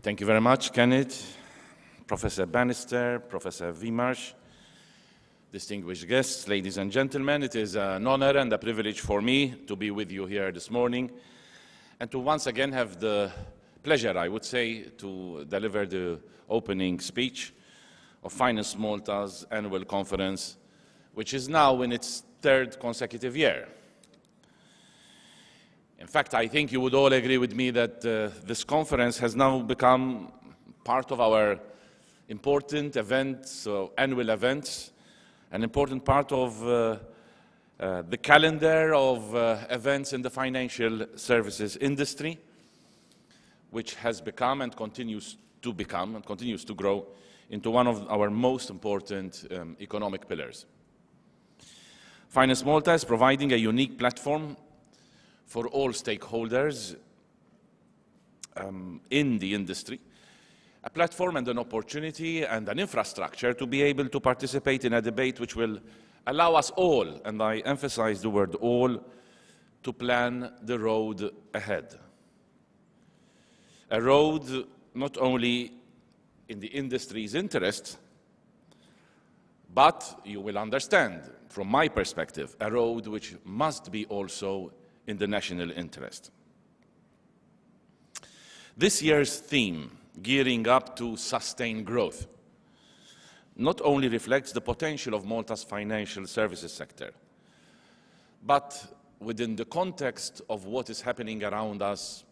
Thank you very much, Kenneth, Professor Bannister, Professor Wimarz, distinguished guests, ladies and gentlemen. It is an honor and a privilege for me to be with you here this morning and to once again have the pleasure, I would say, to deliver the opening speech of Finance Malta's annual conference, which is now in its third consecutive year. In fact, I think you would all agree with me that this conference has now become part of our important events, annual events, an important part of the calendar of events in the financial services industry, which has become and continues to become and continues to grow into one of our most important economic pillars. Finance Malta is providing a unique platform for all stakeholders in the industry, a platform and an opportunity and an infrastructure to be able to participate in a debate which will allow us all, and I emphasize the word all, to plan the road ahead. A road not only in the industry's interest, but you will understand, from my perspective, a road which must be also in the national interest. This year's theme, Gearing Up to Sustain Growth, not only reflects the potential of Malta's financial services sector, but within the context of what is happening around us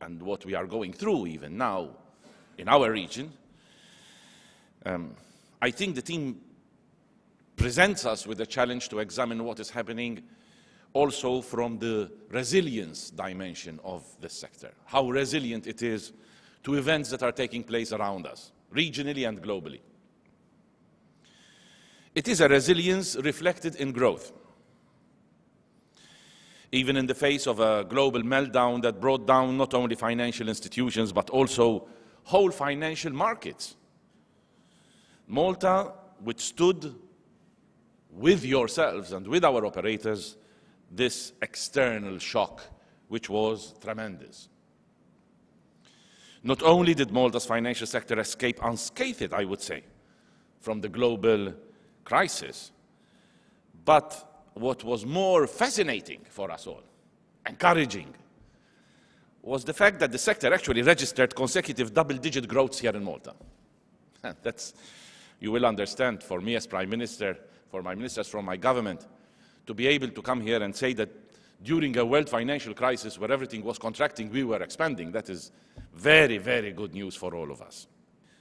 and what we are going through even now in our region, I think the theme presents us with a challenge to examine what is happening also from the resilience dimension of this sector, how resilient it is to events that are taking place around us, regionally and globally. It is a resilience reflected in growth, even in the face of a global meltdown that brought down not only financial institutions, but also whole financial markets. Malta withstood, with yourselves and with our operators, this external shock, which was tremendous. Not only did Malta's financial sector escape unscathed, I would say, from the global crisis, but what was more fascinating for us all, encouraging, was the fact that the sector actually registered consecutive double-digit growths here in Malta. That's, you will understand, for me as Prime Minister, for my ministers from my government, to be able to come here and say that during a world financial crisis where everything was contracting, we were expanding. That is very, very good news for all of us.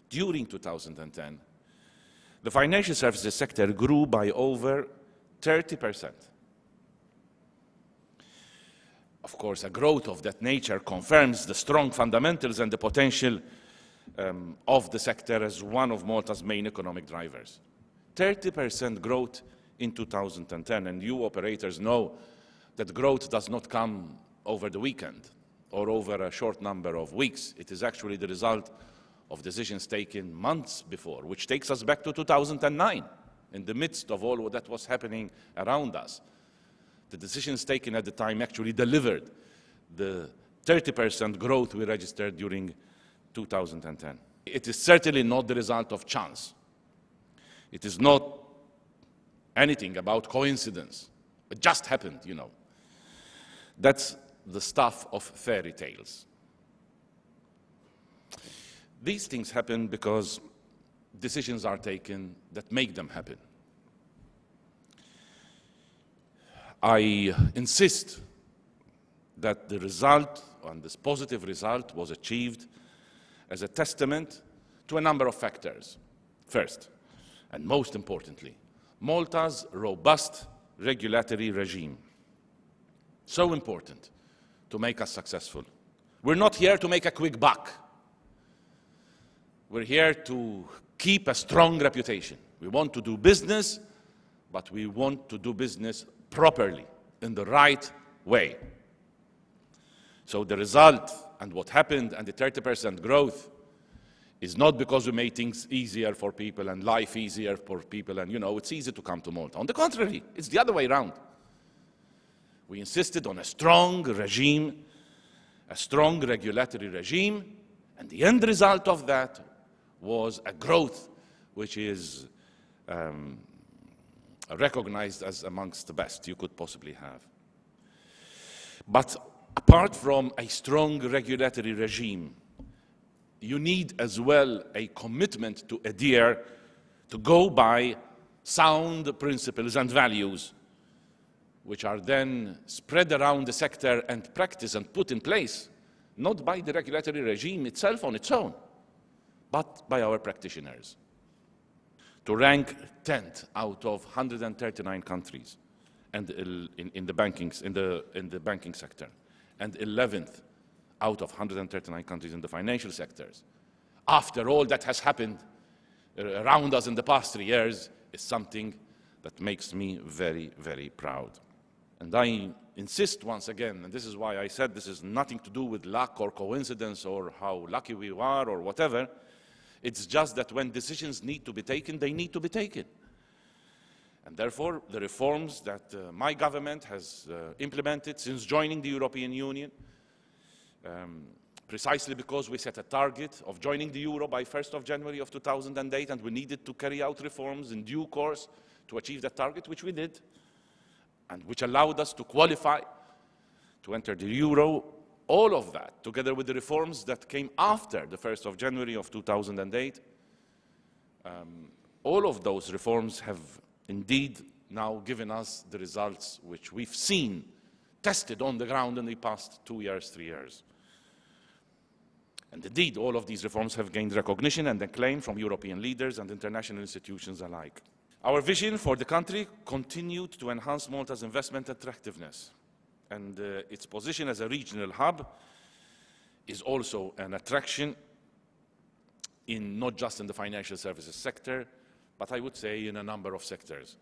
During 2010, the financial services sector grew by over 30%. Of course, a growth of that nature confirms the strong fundamentals and the potential of the sector as one of Malta's main economic drivers. 30% growth in 2010, and you operators know that growth does not come over the weekend or over a short number of weeks. It is actually the result of decisions taken months before, which takes us back to 2009, in the midst of all that was happening around us. The decisions taken at the time actually delivered the 30% growth we registered during 2010. It is certainly not the result of chance. It is not anything about coincidence. It just happened, you know. That's the stuff of fairy tales. These things happen because decisions are taken that make them happen. I insist that the result, and this positive result, was achieved as a testament to a number of factors. First, and most importantly, Malta's robust regulatory regime. So important to make us successful. We're not here to make a quick buck. We're here to keep a strong reputation. We want to do business, but we want to do business properly, in the right way. So the result and what happened and the 30% growth is not because we made things easier for people and life easier for people and, you know, it's easy to come to Malta. On the contrary, it's the other way around. We insisted on a strong regime, a strong regulatory regime, And the end result of that was a growth which is recognized as amongst the best you could possibly have. But apart from a strong regulatory regime, you need as well a commitment to adhere, to go by sound principles and values, which are then spread around the sector and practiced and put in place, not by the regulatory regime itself on its own, but by our practitioners. To rank 10th out of 139 countries and in the banking sector, and 11th out of 139 countries in the financial sectors, after all that has happened around us in the past 3 years, is something that makes me very, very proud. And I insist once again, and this is why I said this is nothing to do with luck or coincidence or how lucky we are or whatever. It's just that when decisions need to be taken, they need to be taken. And therefore, the reforms that my government has implemented since joining the European Union, precisely because we set a target of joining the euro by 1st of January of 2008, and we needed to carry out reforms in due course to achieve that target, which we did, and which allowed us to qualify to enter the euro. All of that, together with the reforms that came after the 1st of January of 2008, all of those reforms have indeed now given us the results which we've seen, tested on the ground in the past 2 years, 3 years. And indeed, all of these reforms have gained recognition and acclaim from European leaders and international institutions alike. Our vision for the country continued to enhance Malta's investment attractiveness, and its position as a regional hub is also an attraction not just in the financial services sector, but I would say in a number of sectors.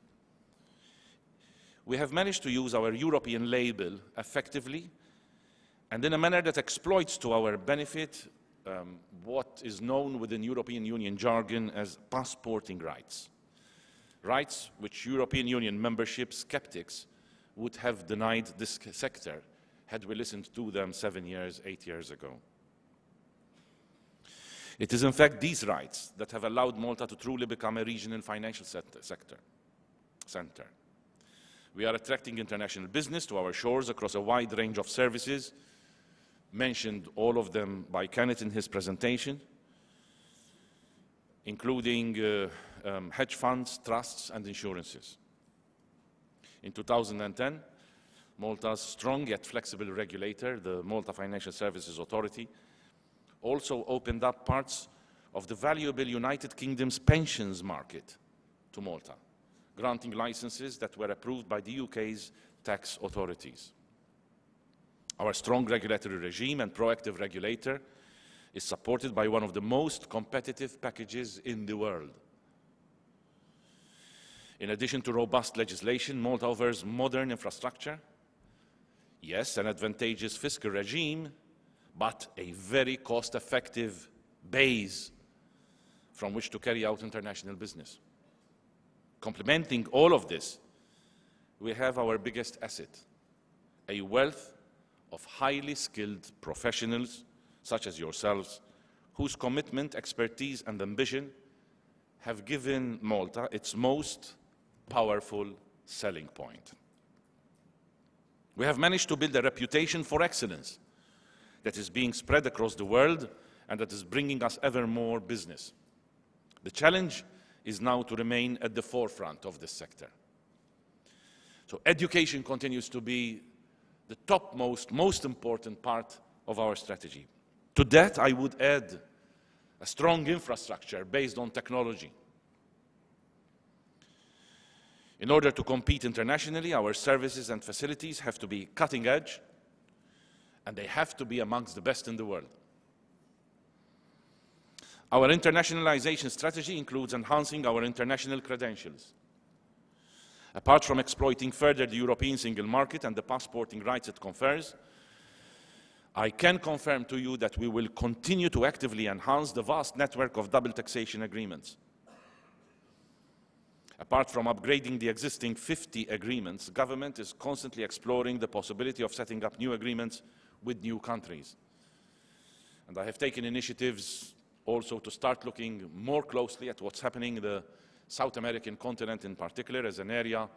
We have managed to use our European label effectively and in a manner that exploits to our benefit what is known within European Union jargon as passporting rights. Rights which European Union membership skeptics would have denied this sector had we listened to them 7 years, 8 years ago. It is in fact these rights that have allowed Malta to truly become a regional financial center. We are attracting international business to our shores across a wide range of services, mentioned all of them by Kenneth in his presentation, including hedge funds, trusts, and insurances. In 2010, Malta's strong yet flexible regulator, the Malta Financial Services Authority, also opened up parts of the valuable United Kingdom's pensions market to Malta, granting licenses that were approved by the UK's tax authorities. Our strong regulatory regime and proactive regulator is supported by one of the most competitive packages in the world. In addition to robust legislation, Malta offers modern infrastructure, yes, an advantageous fiscal regime, but a very cost-effective base from which to carry out international business. Complementing all of this, we have our biggest asset, a wealth of highly skilled professionals, such as yourselves, whose commitment, expertise, and ambition have given Malta its most powerful selling point. We have managed to build a reputation for excellence that is being spread across the world and that is bringing us ever more business. The challenge is now to remain at the forefront of this sector. So education continues to be the topmost, most important part of our strategy. To that, I would add a strong infrastructure based on technology. In order to compete internationally, our services and facilities have to be cutting edge, and they have to be amongst the best in the world. Our internationalization strategy includes enhancing our international credentials. Apart from exploiting further the European single market and the passporting rights it confers, I can confirm to you that we will continue to actively enhance the vast network of double taxation agreements. Apart from upgrading the existing 50 agreements, the government is constantly exploring the possibility of setting up new agreements with new countries. And I have taken initiatives also to start looking more closely at what's happening in the South American continent in particular as an area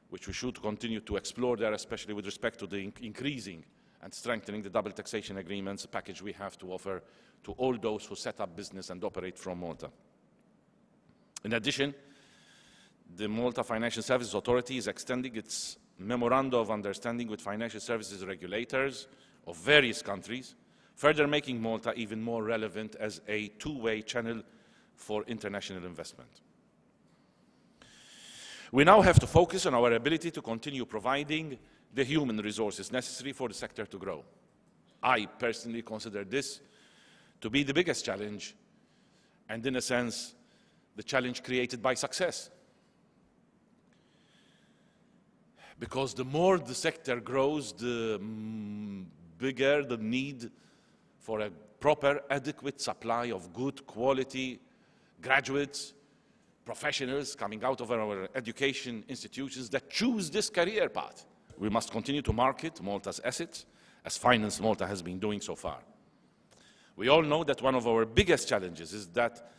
which we should continue to explore there, especially with respect to the increasing and strengthening the double taxation agreements package we have to offer to all those who set up business and operate from Malta. In addition, the Malta Financial Services Authority is extending its memorandum of understanding with financial services regulators of various countries, further making Malta even more relevant as a two-way channel for international investment. We now have to focus on our ability to continue providing the human resources necessary for the sector to grow. I personally consider this to be the biggest challenge, and in a sense, the challenge created by success. Because the more the sector grows, the bigger the need for a proper, adequate supply of good quality graduates, professionals coming out of our education institutions that choose this career path. We must continue to market Malta's assets, as Finance Malta has been doing so far. We all know that one of our biggest challenges is that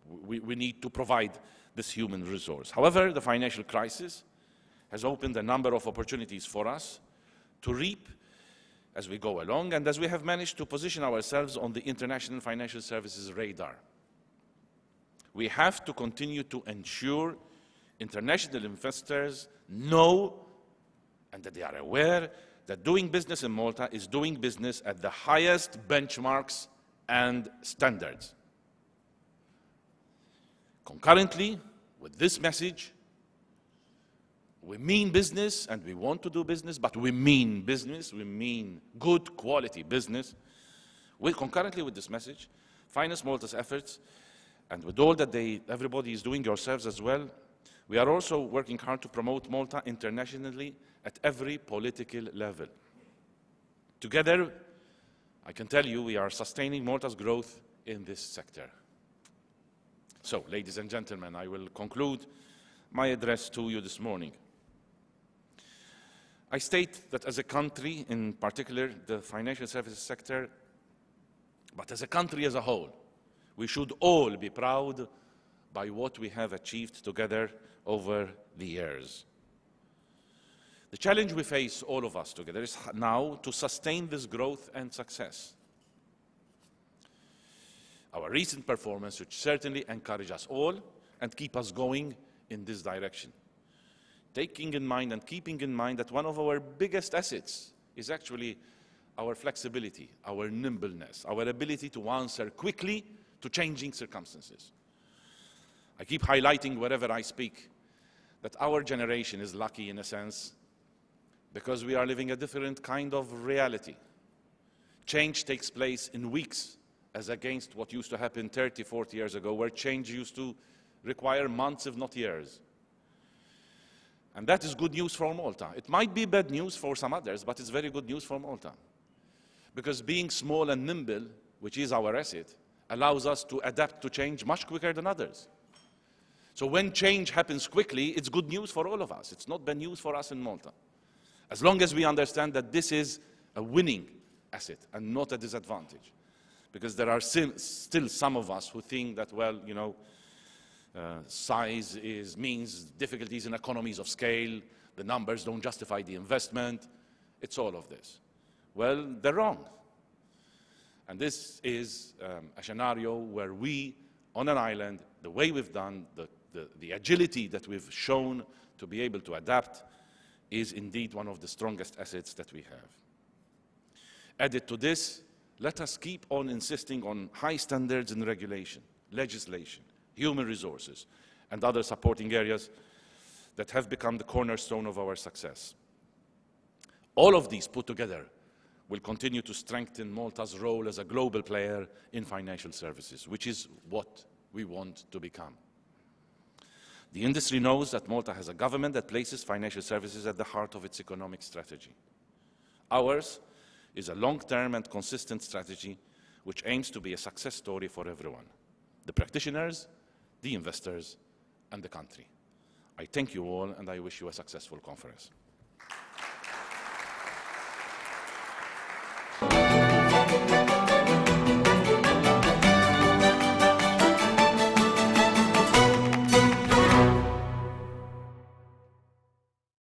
we need to provide this human resource. However, the financial crisis has opened a number of opportunities for us to reap as we go along, and as we have managed to position ourselves on the international financial services radar. We have to continue to ensure international investors know and that they are aware that doing business in Malta is doing business at the highest benchmarks and standards. Concurrently with this message, we mean business and we want to do business, but we mean business, we mean good quality business. Concurrently with this message, Finance Malta's efforts, and with all that everybody is doing, yourselves as well, we are also working hard to promote Malta internationally at every political level. Together, I can tell you we are sustaining Malta's growth in this sector. So, ladies and gentlemen, I will conclude my address to you this morning. I state that as a country, in particular the financial services sector, but as a country as a whole, we should all be proud by what we have achieved together over the years. The challenge we face, all of us together, is now to sustain this growth and success. Our recent performance should certainly encourage us all and keep us going in this direction. Taking in mind and keeping in mind that one of our biggest assets is actually our flexibility, our nimbleness, our ability to answer quickly to changing circumstances. I keep highlighting wherever I speak that our generation is lucky in a sense because we are living a different kind of reality. Change takes place in weeks as against what used to happen 30, 40 years ago, where change used to require months, if not years. And that is good news for Malta. It might be bad news for some others, but it's very good news for Malta. Because being small and nimble, which is our asset, allows us to adapt to change much quicker than others. So when change happens quickly, it's good news for all of us. It's not bad news for us in Malta. As long as we understand that this is a winning asset and not a disadvantage. Because there are still some of us who think that, well, you know, size means difficulties in economies of scale, the numbers don't justify the investment, it's all of this. Well, they're wrong. And this is a scenario where we, on an island, the way we've done, the agility that we've shown to be able to adapt is indeed one of the strongest assets that we have. Added to this, let us keep on insisting on high standards in regulation, legislation, human resources, and other supporting areas that have become the cornerstone of our success. All of these put together will continue to strengthen Malta's role as a global player in financial services, which is what we want to become. The industry knows that Malta has a government that places financial services at the heart of its economic strategy. Ours is a long-term and consistent strategy which aims to be a success story for everyone, the practitioners, the investors, and the country. I thank you all, and I wish you a successful conference.